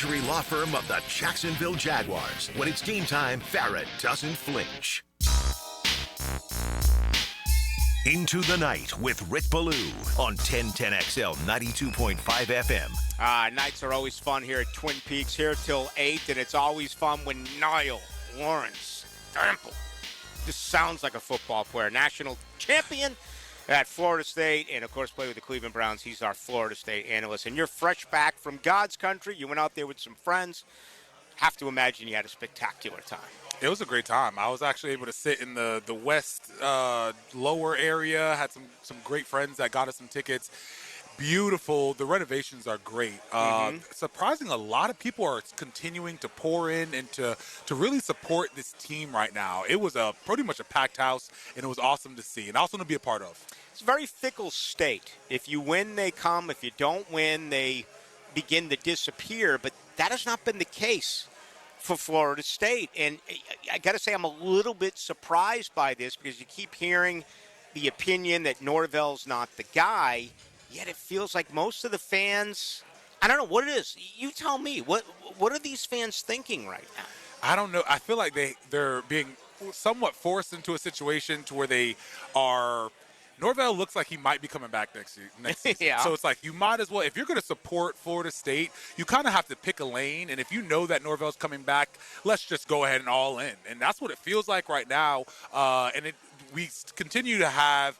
Law firm of the Jacksonville Jaguars. When it's game time, Farrah doesn't flinch. Into the Night with Rick Ballou on 1010XL 92.5 FM. Nights are always fun here at Twin Peaks, here till 8, and it's always fun when Nole Lawrence-Staple just sounds like a football player. National champion at Florida State, and of course played with the Cleveland Browns. He's our Florida State analyst. And you're fresh back from God's country. You went out there with some friends. Have to imagine you had a spectacular time. It was a great time. I was actually able to sit in the west lower area. Had some great friends that got us some tickets. Beautiful. The renovations are great. Surprising, a lot of people are continuing to pour in and to really support this team right now. It was pretty much a packed house, and it was awesome to see and awesome to be a part of. It's a very fickle state. If you win, they come. If you don't win, they begin to disappear. But that has not been the case for Florida State. And I got to say, I'm a little bit surprised by this because you keep hearing the opinion that Norvell's not the guy, yet it feels like most of the fans, I don't know what it is. You tell me. What are these fans thinking right now? I don't know. I feel like they're being somewhat forced into a situation to where they are. Norvell looks like he might be coming back next season. Yeah. So it's like you might as well, if you're going to support Florida State, you kind of have to pick a lane. And if you know that Norvell's coming back, let's just go ahead and all in. And that's what it feels like right now. We continue to have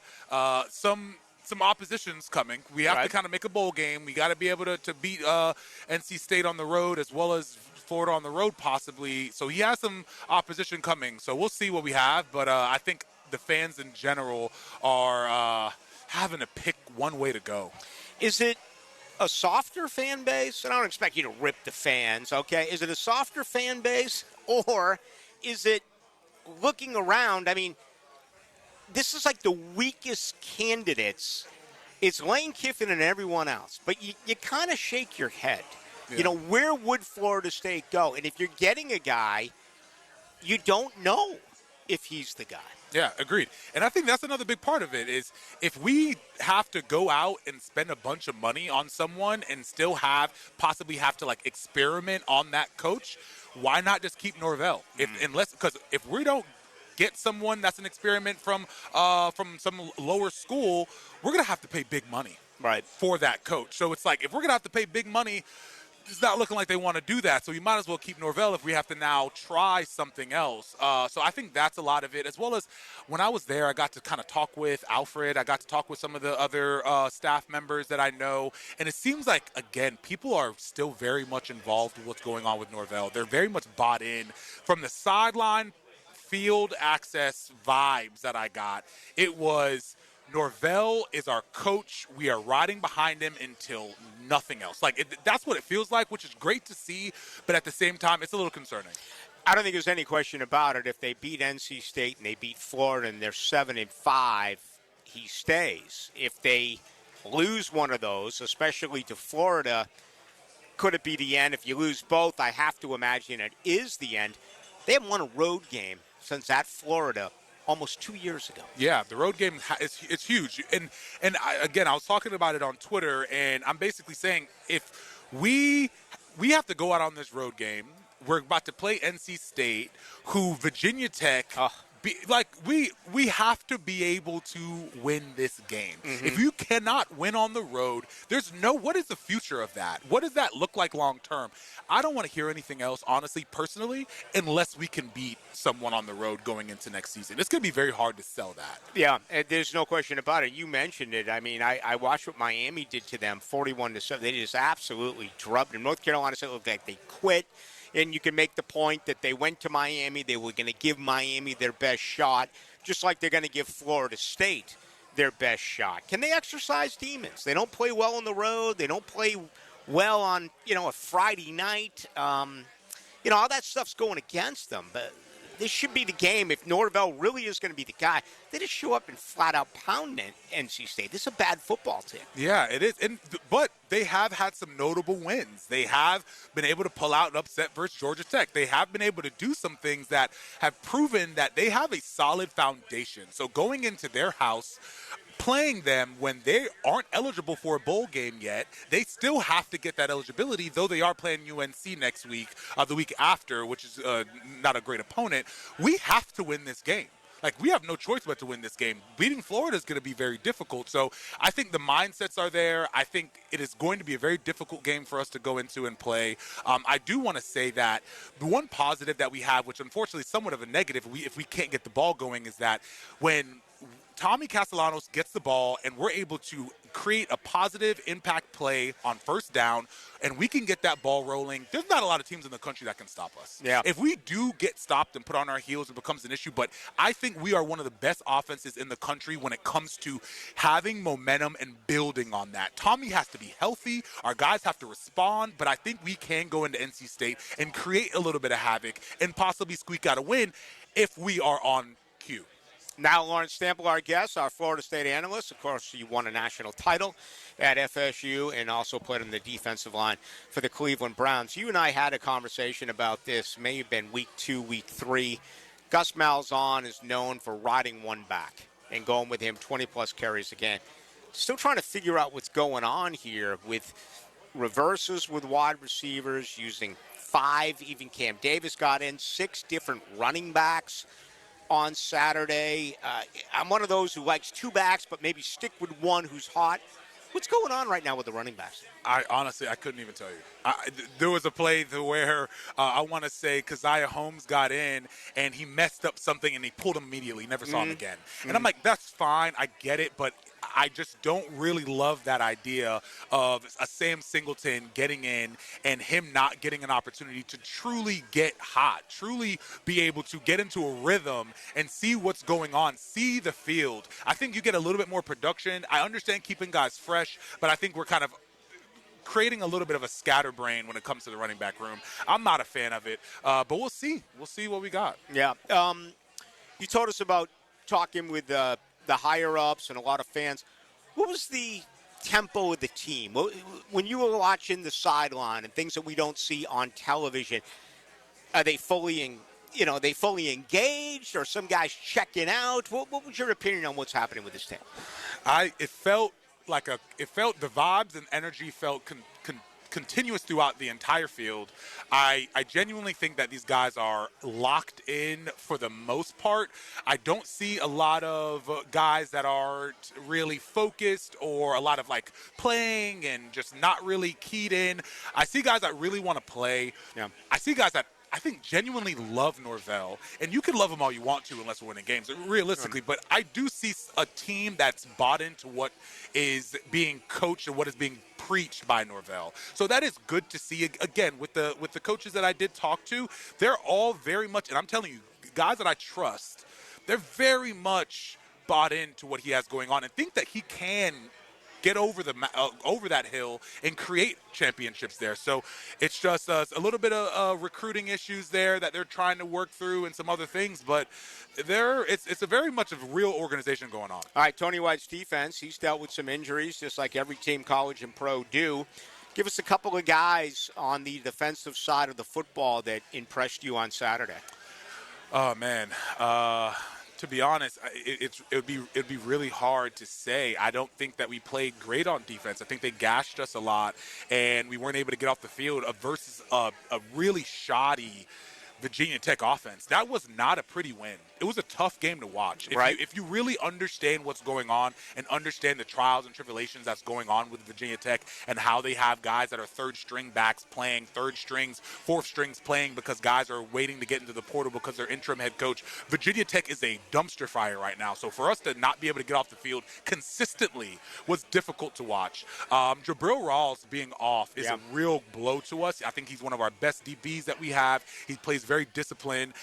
some oppositions coming. We have to kind of make a bowl game. We got to be able to beat NC State on the road as well as Florida on the road possibly. So he has some opposition coming. So we'll see what we have. But I think the fans in general are having to pick one way to go. Is it a softer fan base? And I don't expect you to rip the fans, okay? Is it a softer fan base, or is it looking around? I mean, this is like the weakest candidates. It's Lane Kiffin and everyone else. But you kind of shake your head. Yeah. You know, where would Florida State go? And if you're getting a guy, you don't know if he's the guy. Yeah, agreed. And I think that's another big part of it is if we have to go out and spend a bunch of money on someone and still possibly have to like experiment on that coach, why not just keep Norvell? Because if we don't get someone that's an experiment from some lower school, we're going to have to pay big money for that coach. So it's like if we're going to have to pay big money, it's not looking like they want to do that. So you might as well keep Norvell if we have to now try something else. So I think that's a lot of it. As well as when I was there, I got to kind of talk with Alfred. I got to talk with some of the other staff members that I know. And it seems like, again, people are still very much involved with what's going on with Norvell. They're very much bought in. From the sideline field access vibes that I got, it was Norvell is our coach. We are riding behind him until nothing else. That's what it feels like, which is great to see. But at the same time, it's a little concerning. I don't think there's any question about it. If they beat NC State and they beat Florida and they're 7-5, he stays. If they lose one of those, especially to Florida, could it be the end? If you lose both, I have to imagine it is the end. They haven't won a road game since at Florida almost 2 years ago. Yeah, the road game it's huge. And I was talking about it on Twitter, and I'm basically saying if we have to go out on this road game, we're about to play NC State, who Virginia Tech we have to be able to win this game. If you cannot win on the road, what is the future of that? What does that look like long term? I don't want to hear anything else, honestly, personally, unless we can beat someone on the road going into next season. It's going to be very hard to sell that. Yeah, and there's no question about it. You mentioned it. I mean, I watched what Miami did to them, 41-7. They just absolutely drubbed them. North Carolina said it looked like they quit. And you can make the point that they went to Miami. They were going to give Miami their best shot, just like they're going to give Florida State their best shot. Can they exercise demons? They don't play well on the road. They don't play well on, a Friday night. All that stuff's going against them. But this should be the game. If Norvell really is going to be the guy, they just show up and flat out pound NC State. This is a bad football team. Yeah, it is. But they have had some notable wins. They have been able to pull out an upset versus Georgia Tech. They have been able to do some things that have proven that they have a solid foundation. So going into their house, playing them when they aren't eligible for a bowl game yet. They still have to get that eligibility, though they are playing UNC next week, the week after, which is not a great opponent. We have to win this game. Like, we have no choice but to win this game. Beating Florida is going to be very difficult. So I think the mindsets are there. I think it is going to be a very difficult game for us to go into and play. I do want to say that the one positive that we have, which unfortunately is somewhat of a negative if we can't get the ball going, is that when Tommy Castellanos gets the ball and we're able to create a positive impact play on first down and we can get that ball rolling, there's not a lot of teams in the country that can stop us. Yeah. If we do get stopped and put on our heels, it becomes an issue. But I think we are one of the best offenses in the country when it comes to having momentum and building on that. Tommy has to be healthy. Our guys have to respond. But I think we can go into NC State and create a little bit of havoc and possibly squeak out a win if we are on cue. Now, Lawrence-Staple, our guest, our Florida State analyst. Of course, you won a national title at FSU and also played on the defensive line for the Cleveland Browns. You and I had a conversation about this, may have been week 2, week 3. Gus Malzahn is known for riding one back and going with him 20-plus carries again. Still trying to figure out what's going on here with reverses with wide receivers, using 5. Even Cam Davis got in, 6 different running backs on Saturday. I'm one of those who likes 2 backs, but maybe stick with one who's hot. What's going on right now with the running backs? I couldn't even tell you. There was a play where I want to say Keziah Holmes got in and he messed up something and he pulled him immediately. Never saw him again. And I'm like, that's fine. I get it. But I just don't really love that idea of a Sam Singleton getting in and him not getting an opportunity to truly get hot, truly be able to get into a rhythm and see what's going on, see the field. I think you get a little bit more production. I understand keeping guys fresh, but I think we're kind of creating a little bit of a scatterbrain when it comes to the running back room. I'm not a fan of it, but we'll see. We'll see what we got. Yeah. You told us about talking with the higher-ups and a lot of fans. What was the tempo of the team? When you were watching the sideline and things that we don't see on television, are they fully engaged, or some guys checking out? What was your opinion on what's happening with this team? It felt the vibes and energy felt continuous throughout the entire field. I genuinely think that these guys are locked in for the most part. I don't see a lot of guys that aren't really focused or a lot of like playing and just not really keyed in. I see guys that really want to play. Yeah. I see guys that I think genuinely love Norvell, and you can love them all you want to unless we're winning games, realistically, but I do see a team that's bought into what is being coached and what is being preached by Norvell. So that is good to see. Again, with the coaches that I did talk to, they're all very much, and I'm telling you, guys that I trust, they're very much bought into what he has going on and think that he can get over that hill and create championships there. So it's just a little bit of recruiting issues there that they're trying to work through and some other things, but it's a very much of a real organization going on. All right, Tony White's defense, he's dealt with some injuries just like every team, college and pro, do. Give us a couple of guys on the defensive side of the football that impressed you on Saturday. Oh, man. To be honest, it'd be really hard to say. I don't think that we played great on defense. I think they gashed us a lot, and we weren't able to get off the field versus a really shoddy Virginia Tech offense. That was not a pretty win. It was a tough game to watch. If you really understand what's going on and understand the trials and tribulations that's going on with Virginia Tech and how they have guys that are third-string backs playing, third strings, fourth strings playing because guys are waiting to get into the portal because their interim head coach. Virginia Tech is a dumpster fire right now. So for us to not be able to get off the field consistently was difficult to watch. Jabril Rawls being off is a real blow to us. I think he's one of our best DBs that we have. He plays very disciplined.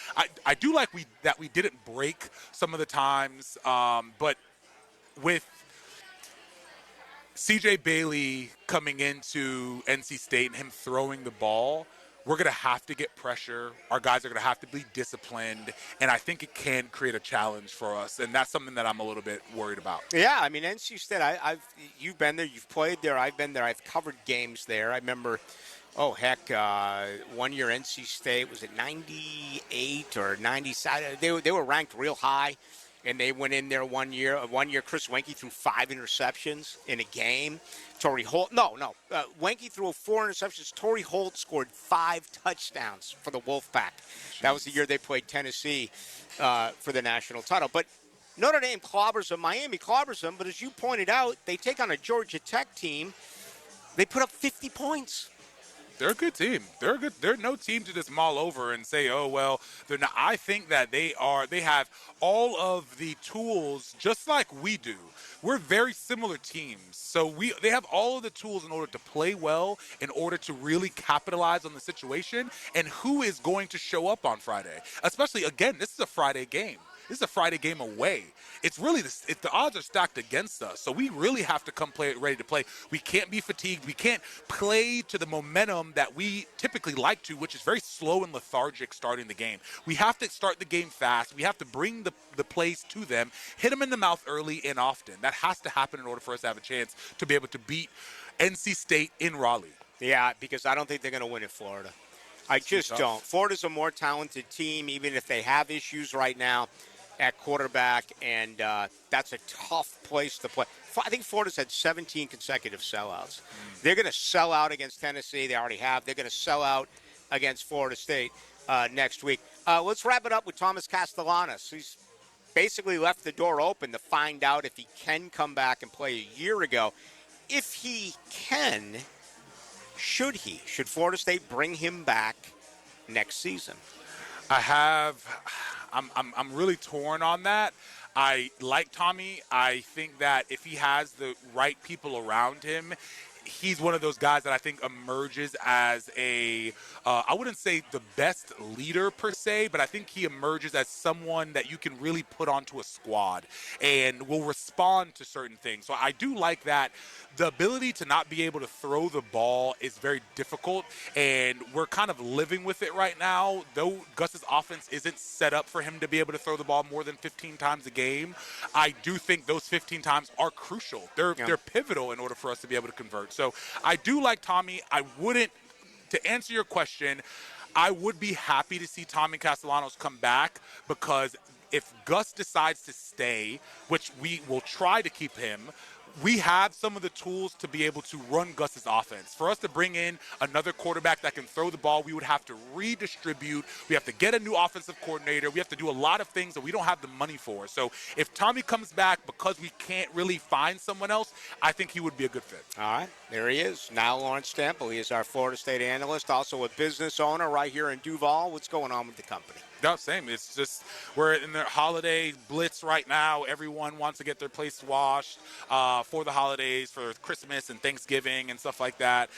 I do like that we didn't break some of the times, but with CJ Bailey coming into NC State and him throwing the ball, we're going to have to get pressure. Our guys are going to have to be disciplined, and I think it can create a challenge for us, and that's something that I'm a little bit worried about. Yeah, I mean, NC State, you've been there, you've played there, I've been there, I've covered games there. I remember, 1 year NC State, was it 98 or 90? They were ranked real high and they went in there one year. Chris Wenke threw 5 interceptions in a game. Torrey Holt, Wenke threw 4 interceptions. Torrey Holt scored 5 touchdowns for the Wolfpack. Jeez. That was the year they played Tennessee for the national title. But Notre Dame clobbers them, Miami clobbers them, but as you pointed out, they take on a Georgia Tech team. They put up 50 points. They're a good team. They're no team to just maul over and say, oh, well, they're not. I think that they have all of the tools just like we do. We're very similar teams. So they have all of the tools in order to play well, in order to really capitalize on the situation. And who is going to show up on Friday? Especially, again, this is a Friday game. This is a Friday game away. It's really the odds are stacked against us, so we really have to come ready to play. We can't be fatigued. We can't play to the momentum that we typically like to, which is very slow and lethargic starting the game. We have to start the game fast. We have to bring the plays to them, hit them in the mouth early and often. That has to happen in order for us to have a chance to be able to beat NC State in Raleigh. Yeah, because I don't think they're going to win in Florida. I just don't. Florida's a more talented team, even if they have issues right now at quarterback, and that's a tough place to play. I think Florida's had 17 consecutive sellouts. They're going to sell out against Tennessee. They already have. They're going to sell out against Florida State next week. Let's wrap it up with Thomas Castellanos. He's basically left the door open to find out if he can come back and play a year ago. If he can, should he? Should Florida State bring him back next season? I'm really torn on that. I like Tommy. I think that if he has the right people around him, he's one of those guys that I think emerges as I wouldn't say the best leader per se, but I think he emerges as someone that you can really put onto a squad and will respond to certain things. So I do like that. The ability to not be able to throw the ball is very difficult, and we're kind of living with it right now. Though Gus's offense isn't set up for him to be able to throw the ball more than 15 times a game, I do think those 15 times are crucial. They're pivotal in order for us to be able to convert. So I do like Tommy. To answer your question, I would be happy to see Tommy Castellanos come back, because if Gus decides to stay, which we will try to keep him, we have some of the tools to be able to run Gus's offense. For us to bring in another quarterback that can throw the ball, we would have to redistribute. We have to get a new offensive coordinator. We have to do a lot of things that we don't have the money for. So if Tommy comes back because we can't really find someone else, I think he would be a good fit. All right, there he is. Nile Lawrence-Staple. He is our Florida State analyst, also a business owner right here in Duval. What's going on with the company? No, same. It's just we're in the holiday blitz right now. Everyone wants to get their place washed for the holidays, for Christmas and Thanksgiving and stuff like that.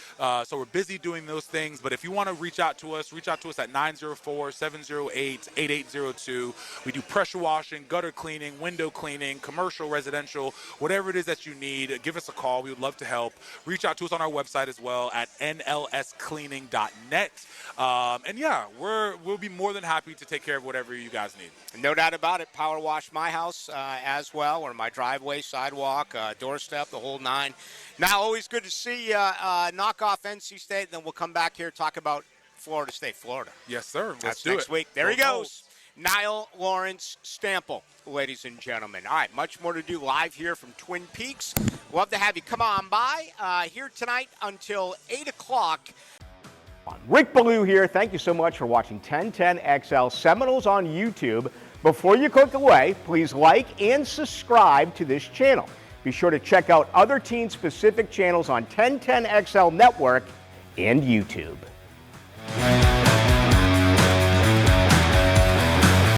So we're busy doing those things. But if you want to reach out to us at 904-708-8802. We do pressure washing, gutter cleaning, window cleaning, commercial, residential, whatever it is that you need. Give us a call. We would love to help. Reach out to us on our website as well at nlscleaning.net. And yeah, we'll be more than happy to take care of whatever you guys need. No doubt about it. Power wash my house as well, or my driveway, sidewalk, doorstep, the whole nine. Now, always good to see knock off NC State, and then we'll come back here and talk about Florida State, Florida. Yes, sir. That's next week. There he goes. Nile Lawrence-Staple, ladies and gentlemen. All right, much more to do live here from Twin Peaks. Love to have you come on by here tonight until 8 o'clock. Rick Ballou here. Thank you so much for watching 1010XL Seminoles on YouTube. Before you click away, please like and subscribe to this channel. Be sure to check out other team-specific channels on 1010XL Network and YouTube.